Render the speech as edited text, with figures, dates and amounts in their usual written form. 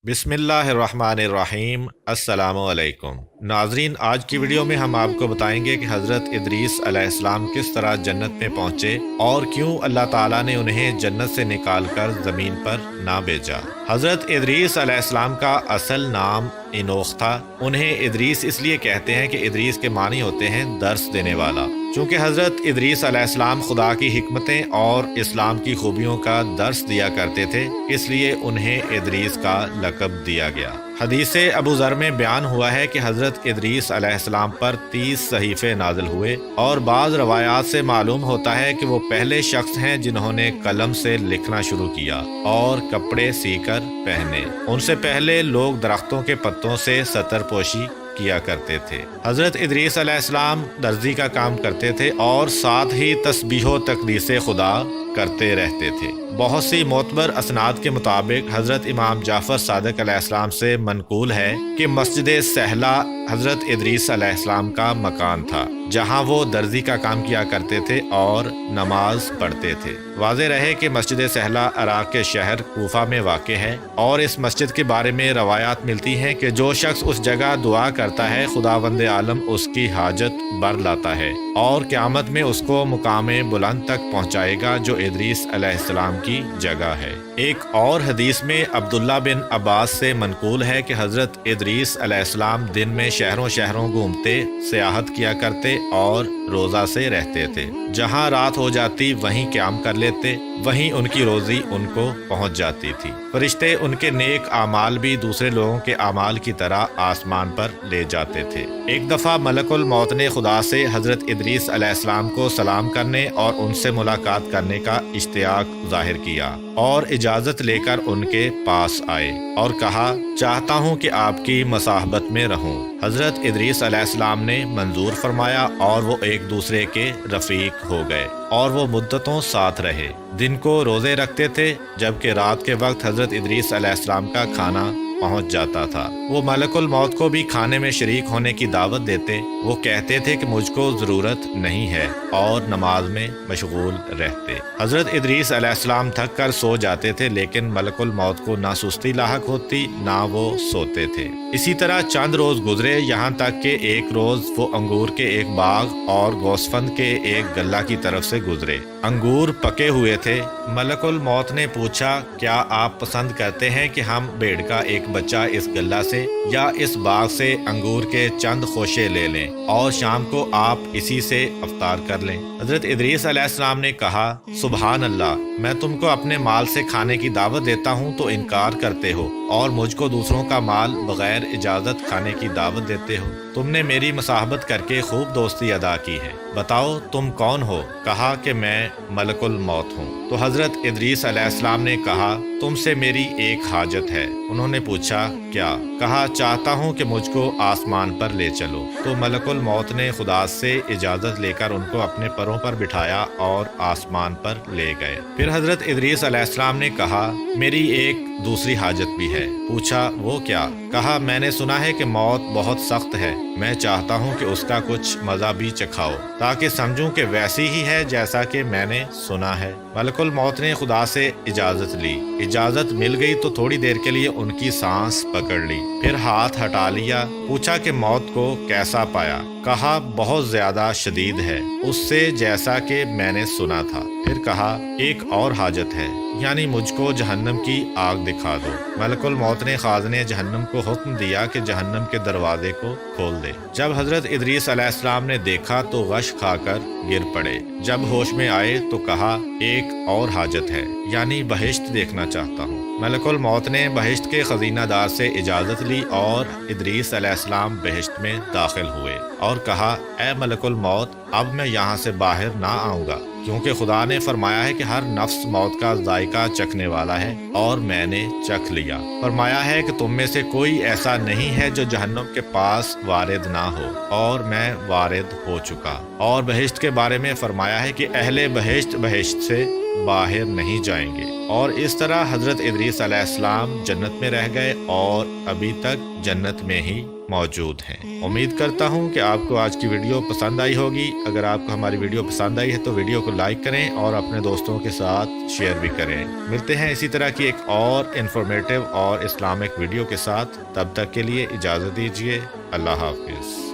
बिस्मिल्लाहिर्रहमानिर्रहीम। अस्सलामु अलैकुम नाजरीन, आज की वीडियो में हम आपको बताएंगे कि हज़रत इदरीस अलैहिस्सलाम किस तरह जन्नत में पहुँचे और क्यों अल्लाह ताला ने उन्हें जन्नत से निकालकर ज़मीन पर ना भेजा। हज़रत इदरीस अलैहिस्सलाम का असल नाम इनोख था। उन्हें इदरीस इसलिए कहते हैं कि इदरीस के मानी होते हैं दर्स देने वाला। चूँकि हज़रत इदरीस अलैहिस्सलाम खुदा की हिकमतें और इस्लाम की खूबियों का दर्स दिया करते थे, इसलिए उन्हें इदरीस का लक़ब दिया गया। हदीस अबू ज़र में बयान हुआ है कि हज़रत इदरीस अलैहिस्सलाम पर 30 सहीफ़े नाज़िल हुए और बाज़ रवायात से मालूम होता है कि वो पहले शख्स हैं जिन्होंने कलम से लिखना शुरू किया और कपड़े सीकर पहने। उनसे पहले लोग दरख्तों के पत्तों से सतरपोशी किया करते थे। हज़रत इदरीस अलैहिस्सलाम दर्जी का काम करते थे और साथ ही तस्बीह तक़दीस खुदा करते रहते थे। बहुत सी मोतबर असनाद के मुताबिक हज़रत इमाम जाफ़र सादिक़ अलैहिस्सलाम से मनकूल है कि मस्जिद सहला हज़रत इदरीस अलैहिस्सलाम का मकान था, जहाँ वो दर्जी का काम किया करते थे और नमाज पढ़ते थे। वाज़ेह रहे कि मस्जिद सहला इराक़ के शहर कूफा में वाक़ है और इस मस्जिद के बारे में रवायात मिलती हैं कि जो शख्स उस जगह दुआ करता है, खुदावंद आलम उसकी हाजत बर लाता है और क़यामत में उसको मुकाम बुलंद तक पहुँचाएगा, जो इदरीस अलैहिस्सलाम की जगह है। एक और हदीस में अब्दुल्ला बिन अब्बास से मनकूल है कि हज़रत इदरीस अलैहिस्सलाम दिन में शहरों शहरों घूमते, सियाहत किया करते और रोज़ा से रहते थे। जहाँ रात हो जाती वहीं क़याम कर लेते, वहीं उनकी रोज़ी उनको पहुँच जाती थी। फरिश्ते उनके नेक आमाल भी दूसरे लोगों के आमाल की तरह आसमान पर ले जाते थे। एक दफ़ा मलकुल मौत ने खुदा से हज़रत इदरीस अलैहिस्सलाम को सलाम करने और उनसे मुलाकात करने का इश्तियाक ज़ाहिर किया और इजाज़त लेकर उनके पास आए और कहा, चाहता हूँ कि आपकी मसाहबत में रहूँ। हज़रत इदरीस अलैहिस्सलाम ने मंजूर फरमाया और वो एक दूसरे के रफ़ीक हो गए और वो मुद्दतों साथ रहे। दिन को रोज़े रखते थे, जबकि रात के वक्त हज़रत इदरीस अलैहिस्सलाम का खाना पहुंच जाता था। वो मलकुल मौत को भी खाने में शरीक होने की दावत देते। वो कहते थे कि मुझको ज़रूरत नहीं है और नमाज में मशगूल रहते। हज़रत इदरीस अलैहिस्सलाम थक कर सो जाते थे, लेकिन मलकुल मौत को ना सुस्ती लाहक होती ना वो सोते थे। इसी तरह चंद रोज़ गुजरे, यहाँ तक कि एक रोज़ वो अंगूर के एक बाग और गोसफंद के एक गल्ला की तरफ से गुजरे। अंगूर पके हुए थे। मलकुल मौत ने पूछा, क्या आप पसंद करते हैं कि हम भेड़ का एक बच्चा इस गल्ला से या इस बाग से अंगूर के चंद खोशे ले लें और शाम को आप इसी से अफ्तार कर लें। हज़रत इदरीस अलैहिस्सलाम ने कहा, सुभान अल्लाह, मैं तुमको अपने माल से खाने की दावत देता हूँ तो इनकार करते हो और मुझको दूसरों का माल बगैर इजाज़त खाने की दावत देते हो। तुमने मेरी मसाहबत करके खूब दोस्ती अदा की है। बताओ तुम कौन हो? कहा कि मैं मलकुल मौत हूँ। तो हज़रत इदरीस अलैहिस्सलाम ने कहा, तुमसे मेरी एक हाजत है। उन्होंने पूछा, क्या? कहा, चाहता हूँ कि मुझको आसमान पर ले चलो। तो मलकुल मौत ने खुदा से इजाज़त लेकर उनको अपने परों पर बिठाया और आसमान पर ले गए। फिर हज़रत इदरीस अलैहिस्सलाम ने कहा, मेरी एक दूसरी हाजत भी है। पूछा, वो क्या? कहा, मैंने सुना है कि मौत बहुत सख्त है। मैं चाहता हूँ कि उसका कुछ मज़ा भी चखाओ ताकि समझूं कि वैसी ही है जैसा कि मैंने सुना है। मलकुल मौत ने खुदा से इजाज़त ली। इजाज़त मिल गई तो थोड़ी देर के लिए उनकी सांस पकड़ ली, फिर हाथ हटा लिया। पूछा कि मौत को कैसा पाया? कहा, बहुत ज़्यादा शदीद है, उससे जैसा कि मैंने सुना था। फिर कहा, एक और हाजत है, यानी मुझको जहन्नम की आग दिखा दो। मलकुल मौत ने खाज़ने जहन्नम को हुक्म दिया कि जहन्नम के दरवाजे को खोल दे। जब हज़रत इदरीस अलैहिस्सलाम ने देखा तो गश खाकर गिर पड़े। जब होश में आए तो कहा, एक और हाजत है, यानी बहिश्त देखना चाहता हूँ। मलकुल मौत ने बहिश्त के खजीनादार से इजाज़त ली और इदरीस अलैहिस्सलाम बहिश्त में दाखिल हुए और कहा, ए मलकुल मौत, अब मैं यहाँ से बाहर ना आऊँगा, क्योंकि खुदा ने फरमाया है कि हर नफ्स मौत का जायका चखने वाला है और मैंने चख लिया। फरमाया है कि तुम में से कोई ऐसा नहीं है जो जहन्नम के पास वारिद ना हो, और मैं वारिद हो चुका। और बहिश्त के बारे में फरमाया है कि अहले बहिश्त बहिश्त से बाहर नहीं जाएंगे। और इस तरह हज़रत इदरीस अलैहिस्सलाम जन्नत में रह गए और अभी तक जन्नत में ही موجود ہیں۔ امید کرتا ہوں کہ آپ کو آج کی ویڈیو پسند آئی ہوگی۔ اگر آپ کو ہماری ویڈیو پسند آئی ہے تو ویڈیو کو لائک کریں اور اپنے دوستوں کے ساتھ شیئر بھی کریں۔ ملتے ہیں اسی طرح کی ایک اور انفارمیٹیو اور اسلامک ویڈیو کے ساتھ، تب تک کے لیے اجازت دیجیے۔ اللہ حافظ۔